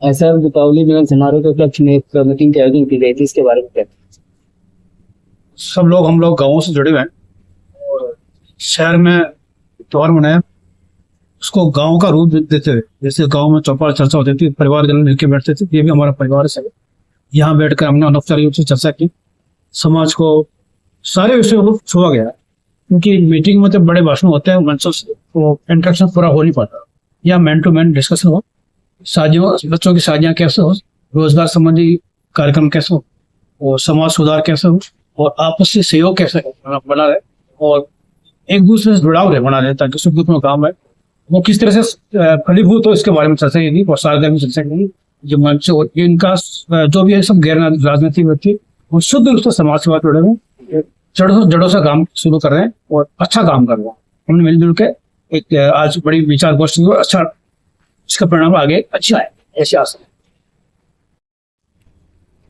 ऐसा दीपावली मिलन समारोह के उपलक्ष्य में एक मीटिंग का आयोजन की गई थी, इसके बारे में क्या? सब लोग हम लोग गाँव से जुड़े हुए हैं और शहर में त्योहार मनाया, उसको गांव का रूप देते हुए। जैसे गांव में चौपाल चर्चा होती थी, परिवार जन मिलकर बैठते थे, ये भी हमारा परिवार है। यहाँ बैठकर हमने अनौपचारिक रूप से चर्चा की, समाज को सारे विषयों को छुआ गया, क्योंकि मीटिंग में तो बड़े भाषण होते हैं, मंचों से वो इंटरेक्शन पूरा हो नहीं पाता। या मैन टू मैन डिस्कशन हो, शादियों बच्चों की शादियां कैसे हो, रोजगार संबंधी कार्यक्रम कैसे हो, और समाज सुधार कैसे हो, और आपसी सहयोग कैसे बना रहे, और एक दूसरे से जुड़ाव रहे बना रहे, ताकि सुख दुख में काम है वो किस तरह से फलीभूत हो, इसके बारे में चर्चा की और सार्वजनिक में चर्चा की। जो मंच और इनका जो भी है सब गैर राजनीतिक व्यक्ति वो शुद्ध रूप से समाज से बात जुड़े हुए, जड़ों से काम शुरू कर रहे हैं और अच्छा काम कर रहे हैं। हमने मिलजुल के एक आज बड़ी विचार गोष्ठी और अच्छा इसका परिणाम आगे अच्छा है, ऐसी आशा है।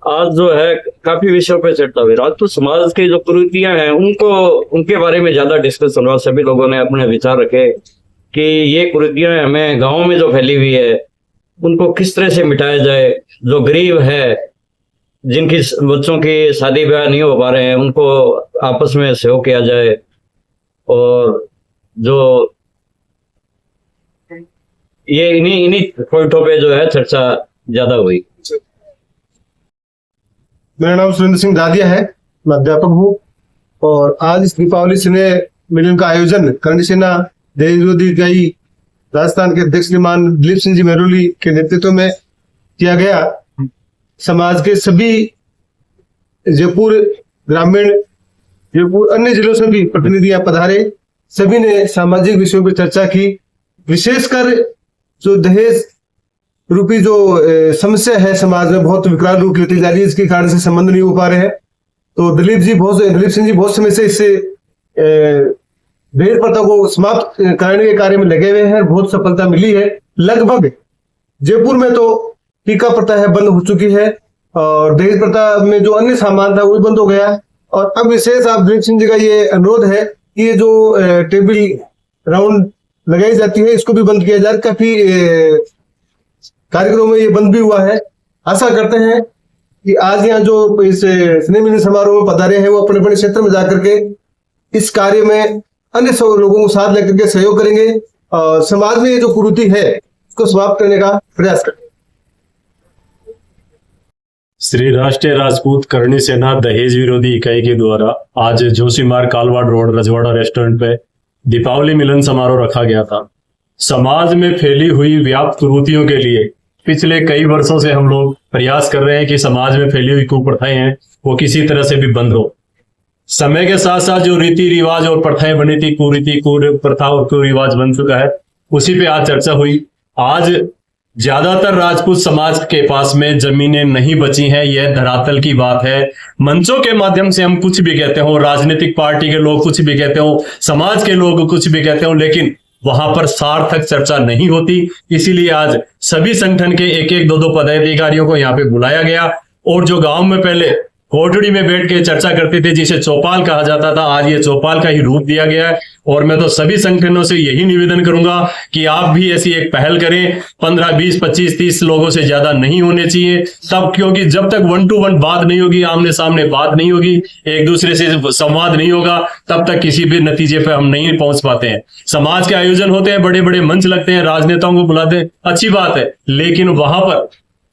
आज जो है काफी विषयों पे चर्चा हुई। राजपूत समाज की जो कुरीतियां हैं उनके बारे में ज्यादा डिस्कशन हुआ। सभी लोगों ने अपने विचार रखे कि ये कुरीतियां हमें गांव में जो फैली हुई है उनको किस तरह से मिटाया जाए। जो गरीब है, जिनकी बच्चों की शादी ब्याह नहीं हो पा रहे हैं, उनको आपस में सहयोग किया जाए। और जो ये इन्हीं पॉइंटों पे जो है चर्चा ज्यादा हुई। मेरा नाम सुरेंद्र सिंह दादिया है, मैं अध्यापक हूँ। और आज इस दीपावली स्नेह मिलन का आयोजन करणी सेना दहेज विरोधी इकाई राजस्थान के अध्यक्ष श्रीमान दिलीप सिंह जी मेहरोली के नेतृत्व में किया गया। समाज के सभी जयपुर ग्रामीण, जयपुर अन्य जिलों से भी प्रतिनिधियां पधारे। सभी ने सामाजिक विषयों पर चर्चा की। विशेषकर जो दहेज रूपी जो समस्या है समाज में बहुत विकराल रूप लेती जा रही है, इसके कारण से संबंध नहीं हो पा रहे हैं। तो दिलीप सिंह जी बहुत समय से इससे दहेज प्रथा को समाप्त करने के कार्य में लगे हुए हैं, बहुत सफलता मिली है। लगभग जयपुर में तो टीका प्रथा है बंद हो चुकी है, और दहेज प्रथा में जो अन्य सामान था वो भी बंद हो गया है। और अब विशेष आप दिलीप सिंह जी का ये अनुरोध है कि ये जो टेबल राउंड लगाई जाती है इसको भी बंद किया जाए। काफी कार्यक्रमों में ये बंद भी हुआ है। आशा करते हैं कि आज यहाँ जो इस स्नेह मिलन समारोह में पधारे हैं वो अपने अपने क्षेत्र में जाकर के इस कार्य में अन्य सब लोगों को साथ लेकर के सहयोग करेंगे और समाज में ये जो कुरीति है उसको समाप्त करने का प्रयास करेंगे। श्री राष्ट्रीय राजपूत करणी सेना दहेज विरोधी इकाई के द्वारा आज जोशीमार्ग कालवाड़ रोड रजवाड़ा रेस्टोरेंट पे दीपावली मिलन समारोह रखा गया था। समाज में फैली हुई व्याप्त कुरीतियों के लिए पिछले कई वर्षों से हम लोग प्रयास कर रहे हैं कि समाज में फैली हुई कुप्रथाएं हैं वो किसी तरह से भी बंद हो। समय के साथ साथ जो रीति रिवाज और प्रथाएं बनी थी, कुरीति प्रथा और कुरिवाज बन चुका है, उसी पे आज चर्चा हुई। आज ज्यादातर राजपूत समाज के पास में जमीनें नहीं बची हैं, यह धरातल की बात है। मंचों के माध्यम से हम कुछ भी कहते हो, राजनीतिक पार्टी के लोग कुछ भी कहते हो, समाज के लोग कुछ भी कहते हो, लेकिन वहां पर सार्थक चर्चा नहीं होती। इसीलिए आज सभी संगठन के एक एक दो पदाधिकारियों को यहाँ पे बुलाया गया। और जो गांव में पहले कोठड़ी में बैठ के चर्चा करते थे जिसे चौपाल कहा जाता था, आज ये चौपाल का ही रूप दिया गया है। और मैं तो सभी संगठनों से यही निवेदन करूंगा कि आप भी ऐसी एक पहल करें। 15, 20, 25, 30 लोगों से ज्यादा नहीं होने चाहिए तब, क्योंकि जब तक 1 to 1 बात नहीं होगी, आमने सामने बात नहीं होगी, एक दूसरे से संवाद नहीं होगा, तब तक किसी भी नतीजे पर हम नहीं पहुंच पाते हैं। समाज के आयोजन होते हैं, बड़े बड़े मंच लगते हैं, राजनेताओं को बुलाते हैं, अच्छी बात है, लेकिन वहां पर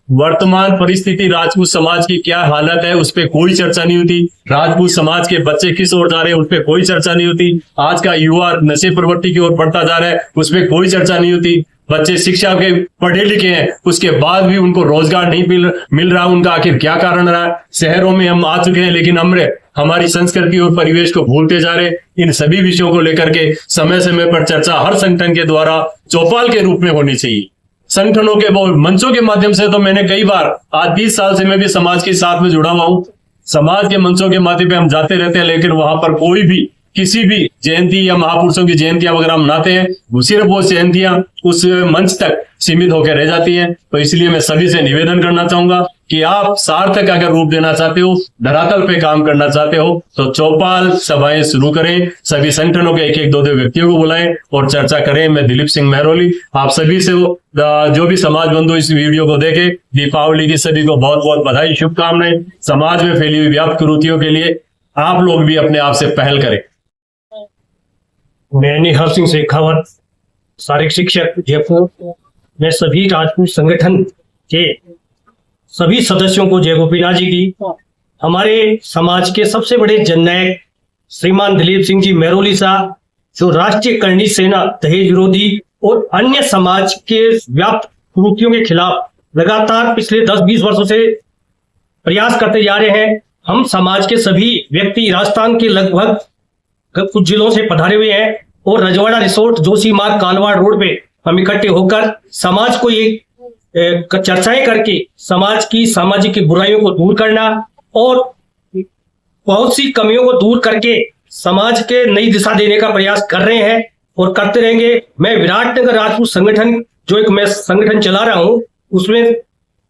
वर्तमान परिस्थिति राजपूत समाज की क्या हालत है उस पर कोई चर्चा नहीं होती। राजपूत समाज के बच्चे किस ओर जा रहे हैं उस पर कोई चर्चा नहीं होती। आज का युवा नशे प्रवृत्ति की ओर बढ़ता जा रहा है, उस पर कोई चर्चा नहीं होती। बच्चे शिक्षा के पढ़े लिखे हैं, उसके बाद भी उनको रोजगार नहीं मिल रहा, उनका आखिर क्या कारण रहा है। शहरों में हम आ चुके हैं लेकिन हमारी संस्कृति और परिवेश को भूलते जा रहे। इन सभी विषयों को लेकर के समय समय पर चर्चा हर संगठन के द्वारा चौपाल के रूप में होनी चाहिए। संगठनों के मंचों के माध्यम से तो मैंने कई बार, आज 20 साल से मैं भी समाज के साथ में जुड़ा हुआ हूं, समाज के मंचों के माध्यम पे हम जाते रहते हैं, लेकिन वहां पर कोई भी किसी भी जयंती या महापुरुषों की जयंतियां वगैरह हम मनाते हैं, वो सिर्फ वो जयंतियां उस मंच तक सीमित होकर रह जाती हैं। तो इसलिए मैं सभी से निवेदन करना चाहूंगा कि आप सार्थक अगर रूप देना चाहते हो, धरातल पे काम करना चाहते हो, तो चौपाल सभाएं शुरू करें, सभी संगठनों के एक एक दो दो व्यक्तियों को बुलाएं और चर्चा करें। मैं दिलीप सिंह महरौली आप सभी से जो भी समाज बंधु इस वीडियो को देखे, दीपावली की सभी को बहुत बहुत बधाई, शुभकामनाएं। समाज में फैली हुई व्याप्त कुरीतियों के लिए आप लोग भी अपने आप से पहल करें। मैं निहाल सिंह शेखावत, शारीरिक शिक्षक जयपुर। मैं सभी राजपूत संगठन के सभी सदस्यों को जय गोपीनाथ जी की, हमारे समाज के सबसे बड़े जननायक श्रीमान दिलीप सिंह जी महरौली साहब, जो राष्ट्रीय करणी सेना दहेज विरोधी और अन्य समाज के व्याप्त कुरीतियों के खिलाफ लगातार पिछले 10-20 वर्षों से प्रयास करते जा रहे हैं। हम समाज के सभी व्यक्ति राजस्थान के लगभग कुछ जिलों से पधारे हुए हैं और रजवाड़ा रिसोर्ट जोशी मार्ग कालवाड़ रोड पे हम इकट्ठे होकर समाज को ये चर्चाएं करके समाज की सामाजिक बुराइयों को दूर करना और बहुत सी कमियों को दूर करके समाज के नई दिशा देने का प्रयास कर रहे हैं और करते रहेंगे। मैं विराटनगर राजपूत संगठन, जो एक मैं संगठन चला रहा हूं, उसमें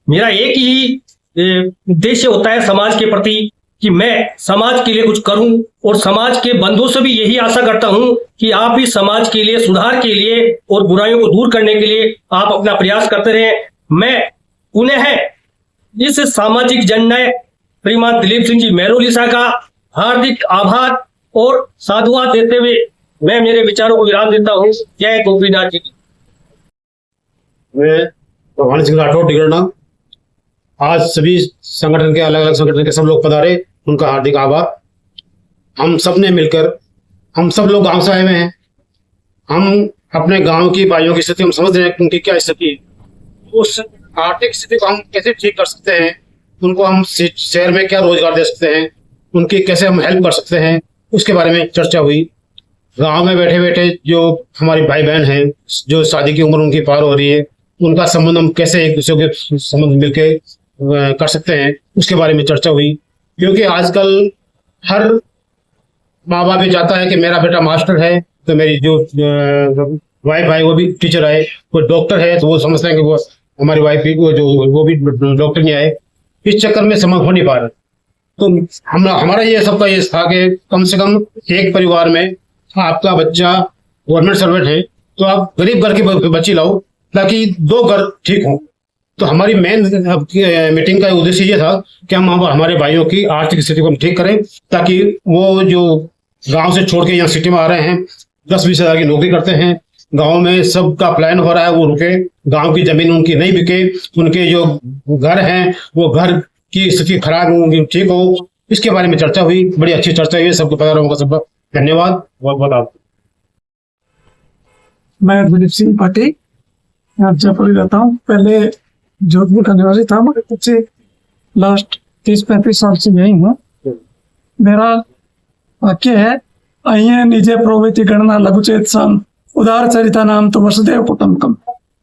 मेरा एक ही उद्देश्य होता है समाज के प्रति कि मैं समाज के लिए कुछ करूं और समाज के बंधुओं से भी यही आशा करता हूं कि आप भी समाज के लिए, सुधार के लिए और बुराइयों को दूर करने के लिए आप अपना प्रयास करते रहें। मैं पुनः इस सामाजिक जननायक श्रीमान दिलीप सिंह जी महरौली साहब का हार्दिक आभार और साधुवाद देते हुए मैं मेरे विचारों को विराम देता हूं। जय गोपीनाथ जी। मैं भगवान सिंह राठौर टिकरना। आज सभी संगठन के अलग अलग संगठन के सब लोग पधारे, उनका हार्दिक आभार। हम सब ने मिलकर, हम सब लोग गांव से आए हुए हैं, हम अपने गांव की भाइयों की स्थिति हम समझ रहे हैं उनकी क्या स्थिति है, उस आर्थिक स्थिति को हम कैसे ठीक कर सकते हैं, उनको हम शहर में क्या रोजगार दे सकते हैं, उनकी कैसे हम हेल्प कर सकते हैं, उसके बारे में चर्चा हुई। गांव में बैठे बैठे जो हमारे भाई बहन हैं, जो शादी की उम्र उनकी पार हो रही है, उनका संबंध हम कैसे एक दूसरे के संबंध मिलके कर सकते हैं, उसके बारे में चर्चा हुई। क्योंकि आजकल हर माँ बाप ये चाहता है कि मेरा बेटा मास्टर है तो मेरी जो वाइफ है वो भी टीचर है, कोई डॉक्टर है तो वो समझते हैं कि वो हमारी वाइफ भी वो भी डॉक्टर नहीं आए। इस चक्कर में संबंध हो नहीं पा रहा। तो हमारा ये सबका ये था कि कम से कम एक परिवार में आपका बच्चा गवर्नमेंट सर्वेंट है तो आप गरीब घर की बच्ची लाओ ताकि दो घर ठीक हों। तो हमारी मेन मीटिंग का उद्देश्य ये था कि हम हमारे भाइयों की आर्थिक स्थिति को हम ठीक करें, ताकि वो जो गांव से छोड़ के यहाँ सिटी में आ रहे हैं, 10-20 हजार की नौकरी करते हैं, गांव में सबका प्लान हो रहा है वो रुके, गांव की जमीन उनकी नहीं बिके, उनके जो घर हैं वो घर की स्थिति खराब हो, उनकी ठीक हो, इसके बारे में चर्चा हुई। बड़ी अच्छी चर्चा हुई, सबको पता रहा सबका धन्यवाद बहुत बहुत। आप मैं दिलीप सिंह पाटिल यहाँ जयपुर रहता हूँ। पहले जोधपुर का निवासी था, मगर कुछ लास्ट 30-35 साल से यही हूँ। मेरा वाक्य है, अय्ये निजे प्रोविति गणना लघुचेत साम उदार चरिता नाम तो वसुदेव कुटुंबकम।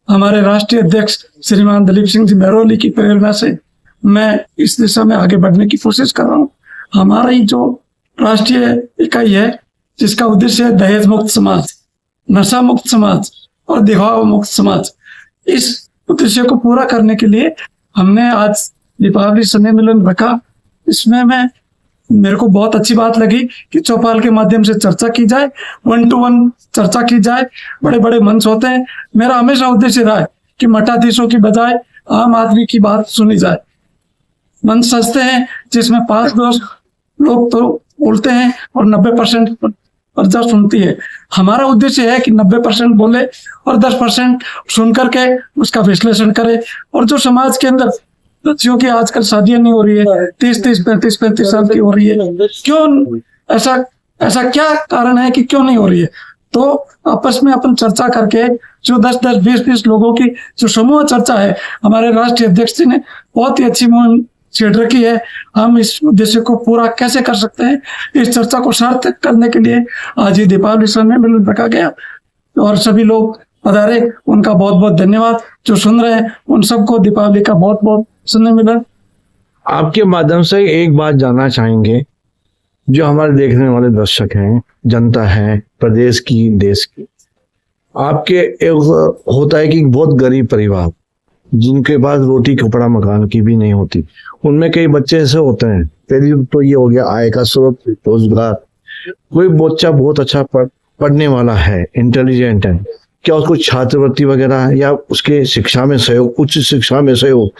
हमारे राष्ट्रीय अध्यक्ष श्रीमान दिलीप सिंह जी महरौली की प्रेरणा से मैं इस दिशा में आगे बढ़ने की कोशिश कर रहा हूँ। हमारी जो राष्ट्रीय इकाई है जिसका उद्देश्य है दहेज मुक्त समाज, नशा मुक्त समाज और दिखावा मुक्त समाज, इस उद्देश्य को पूरा करने के लिए हमने आज दीपावली सम्मेलन रखा। इसमें मेरे को बहुत अच्छी बात लगी कि चौपाल के माध्यम से चर्चा की जाए, 1-to-1 चर्चा की जाए, बड़े बड़े मंच होते हैं। मेरा हमेशा उद्देश्य रहा है कि मठाधीशों की बजाय आम आदमी की बात सुनी जाए। मंच सजते हैं जिसमें 5-10 लोग तो बोलते हैं और 90% प्रजा सुनती है। हमारा उद्देश्य है कि 90% बोले और 10% सुन करके उसका विश्लेषण करे। और जो समाज के अंदर बच्चियों की आजकल शादियां नहीं हो रही है, 30-30, 35-35 साल की हो रही है, क्यों ऐसा क्या कारण है कि क्यों नहीं हो रही है? तो आपस में अपन चर्चा करके जो 10-10, 20-20 लोगों की जो समूह चर्चा है, हमारे राष्ट्रीय अध्यक्ष जी ने बहुत ही अच्छी मुहिम छेड़ रखी है। हम इस उद्देश्य को पूरा कैसे कर सकते हैं, इस चर्चा को सार्थक करने के लिए आज ही दीपावली सम्मेलन रखा गया और सभी लोग पधारे, उनका बहुत बहुत धन्यवाद। जो सुन रहे हैं उन सबको दीपावली का बहुत बहुत सुनने मिला। आपके माध्यम से एक बात जानना चाहेंगे जो हमारे देखने वाले दर्शक हैं, जनता है, प्रदेश की, देश की, आपके एक होता है कि बहुत गरीब परिवार जिनके पास रोटी कपड़ा मकान की भी नहीं होती, उनमें कई बच्चे ऐसे होते हैं। पहली तो ये हो गया आय का स्रोत, रोजगार। कोई बच्चा बहुत अच्छा पढ़ने वाला है, इंटेलिजेंट है, क्या उसको छात्रवृत्ति वगैरह या उसके शिक्षा में सहयोग, उच्च शिक्षा में सहयोग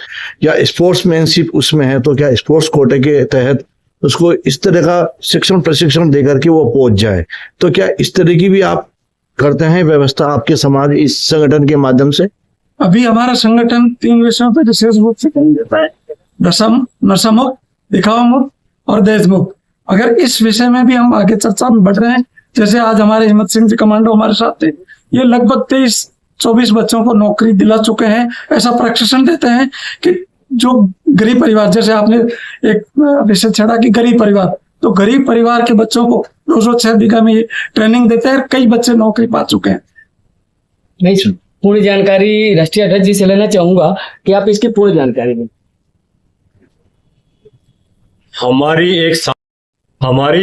या स्पोर्ट्समैनशिप उसमें है तो क्या स्पोर्ट्स कोटे के तहत उसको इस तरह का शिक्षण प्रशिक्षण देकर के वो पहुंच जाए, तो क्या इस तरह की भी आप करते हैं व्यवस्था आपके समाज इस संगठन के माध्यम से? अभी हमारा संगठन 3 विषयों पर विशेष रूप से ध्यान देता है, नशा मुक्त, दिखावा मुक्त और देशमुक्त। अगर इस विषय में भी हम आगे चर्चा में बढ़ रहे हैं, जैसे आज हमारे हिम्मत सिंह जी कमांडो हमारे साथ थे, ये लगभग 23-24 बच्चों को नौकरी दिला चुके हैं। ऐसा प्रशिक्षण देते हैं कि जो गरीब परिवार, जैसे आपने एक विषय छेड़ा कि गरीब परिवार, तो गरीब परिवार के बच्चों को 206 बीघा में ये ट्रेनिंग देते हैं। कई बच्चे नौकरी पा चुके हैं। मैं पूरी जानकारी राष्ट्रीय अध्यक्ष जी से लेना चाहूंगा कि आप इसकी पूरी जानकारी दें। हमारी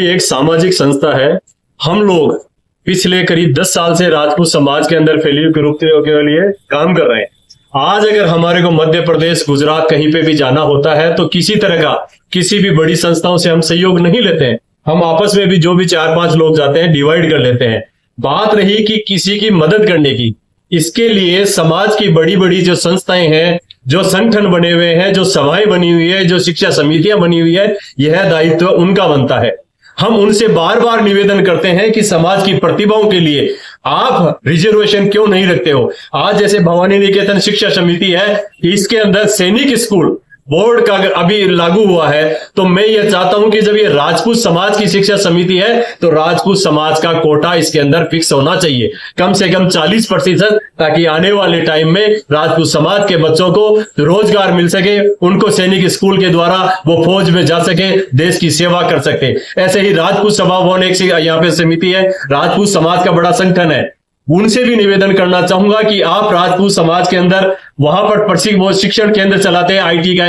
एक सामाजिक संस्था है। हम लोग पिछले करीब 10 साल से राजपूत समाज के अंदर फैली कुरीतियों के लिए काम कर रहे हैं। आज अगर हमारे को मध्य प्रदेश, गुजरात कहीं पे भी जाना होता है तो किसी तरह का किसी भी बड़ी संस्थाओं से हम सहयोग नहीं लेते हैं। हम आपस में भी जो भी 4-5 लोग जाते हैं डिवाइड कर लेते हैं। बात रही कि किसी की मदद करने की, इसके लिए समाज की बड़ी बड़ी जो संस्थाएं हैं, जो संगठन बने हुए हैं, जो सभाएं बनी हुई है, जो शिक्षा समितियां बनी हुई है, यह दायित्व उनका बनता है। हम उनसे बार बार निवेदन करते हैं कि समाज की प्रतिभाओं के लिए आप रिजर्वेशन क्यों नहीं रखते हो। आज जैसे भवानी निकेतन शिक्षा समिति है, इसके अंदर सैनिक स्कूल बोर्ड का अभी लागू हुआ है, तो मैं ये चाहता हूं कि जब ये राजपूत समाज की शिक्षा समिति है तो राजपूत समाज का कोटा इसके अंदर फिक्स होना चाहिए, कम से कम 40%, ताकि आने वाले टाइम में राजपूत समाज के बच्चों को रोजगार मिल सके, उनको सैनिक स्कूल के द्वारा वो फौज में जा सके, देश की सेवा कर सके। ऐसे ही राजपूत सभा भवन एक यहाँ पे समिति है, राजपूत समाज का बड़ा संगठन है, उनसे भी निवेदन करना चाहूंगा कि आप राजपूत समाज के अंदर वहां पर प्रशिक्षण केंद्र चलाते हैं, IIT का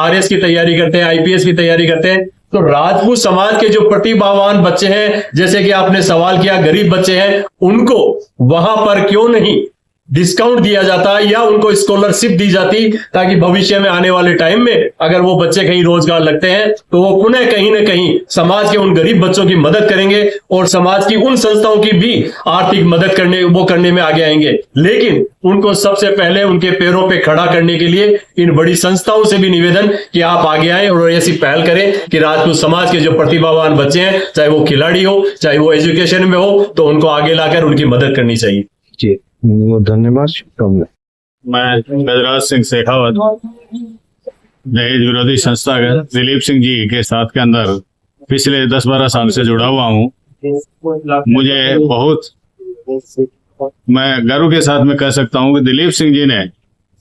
RS की तैयारी करते हैं, IPS की तैयारी करते हैं, तो राजपूत समाज के जो प्रतिभावान बच्चे हैं, जैसे कि आपने सवाल किया गरीब बच्चे हैं, उनको वहां पर क्यों नहीं डिस्काउंट दिया जाता या उनको स्कॉलरशिप दी जाती, ताकि भविष्य में आने वाले टाइम में अगर वो बच्चे कहीं रोजगार लगते हैं तो वो पुनः कहीं ना कहीं समाज के उन गरीब बच्चों की मदद करेंगे और समाज की उन संस्थाओं की भी आर्थिक मदद करने में आगे आएंगे। लेकिन उनको सबसे पहले उनके पैरों पे खड़ा करने के लिए इन बड़ी संस्थाओं से भी निवेदन कि आप आगे आए और ऐसी पहल करें कि राजपूत समाज के जो प्रतिभावान बच्चे हैं, चाहे वो खिलाड़ी हो, चाहे वो एजुकेशन में हो, तो उनको आगे लाकर उनकी मदद करनी चाहिए। जी धन्यवाद। मैं गजराज सिंह शेखावत दहेज विरोधी संस्था के दिलीप सिंह जी के साथ के अंदर पिछले 10-12 साल से जुड़ा हुआ हूँ। मुझे बहुत, मैं गर्व के साथ में कह सकता हूँ कि दिलीप सिंह जी ने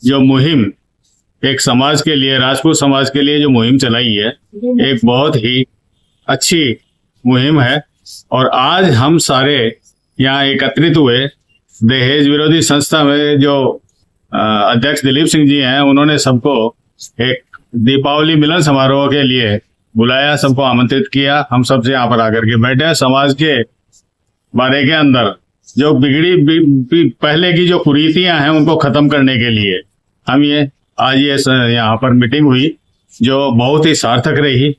जो मुहिम एक समाज के लिए, राजपूत समाज के लिए जो मुहिम चलाई है, एक बहुत ही अच्छी मुहिम है। और आज हम सारे यहाँ एकत्रित हुए, दहेज विरोधी संस्था में जो अध्यक्ष दिलीप सिंह जी हैं, उन्होंने सबको एक दीपावली मिलन समारोह के लिए बुलाया, सबको आमंत्रित किया। हम सबसे यहाँ पर आकर के बैठे, समाज के बारे के अंदर जो बिगड़ी पहले की जो कुरीतियां हैं उनको खत्म करने के लिए हम आज ये यहाँ पर मीटिंग हुई, जो बहुत ही सार्थक रही,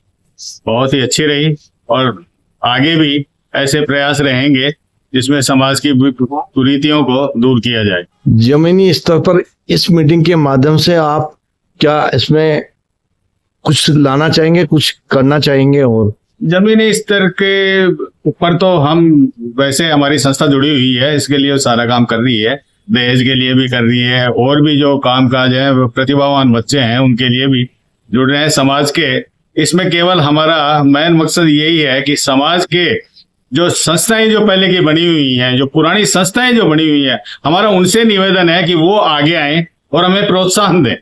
बहुत ही अच्छी रही। और आगे भी ऐसे प्रयास रहेंगे जिसमें समाज की कुरीतियों को दूर किया जाए। जमीनी स्तर पर इस मीटिंग के माध्यम से आप क्या इसमें कुछ लाना चाहेंगे, कुछ करना चाहेंगे? और जमीनी स्तर के ऊपर तो हम, वैसे हमारी संस्था जुड़ी हुई है, इसके लिए सारा काम कर रही है, दहेज के लिए भी कर रही है, और भी जो कामकाज है, प्रतिभावान बच्चे हैं उनके लिए भी जुड़ रहे हैं समाज के। इसमें केवल हमारा मेन मकसद यही है कि समाज के जो संस्थाएं जो पहले की बनी हुई हैं, जो पुरानी संस्थाएं जो बनी हुई हैं, हमारा उनसे निवेदन है कि वो आगे आएं और हमें प्रोत्साहन दें।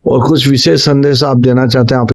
और कुछ विशेष संदेश आप देना चाहते हैं? आप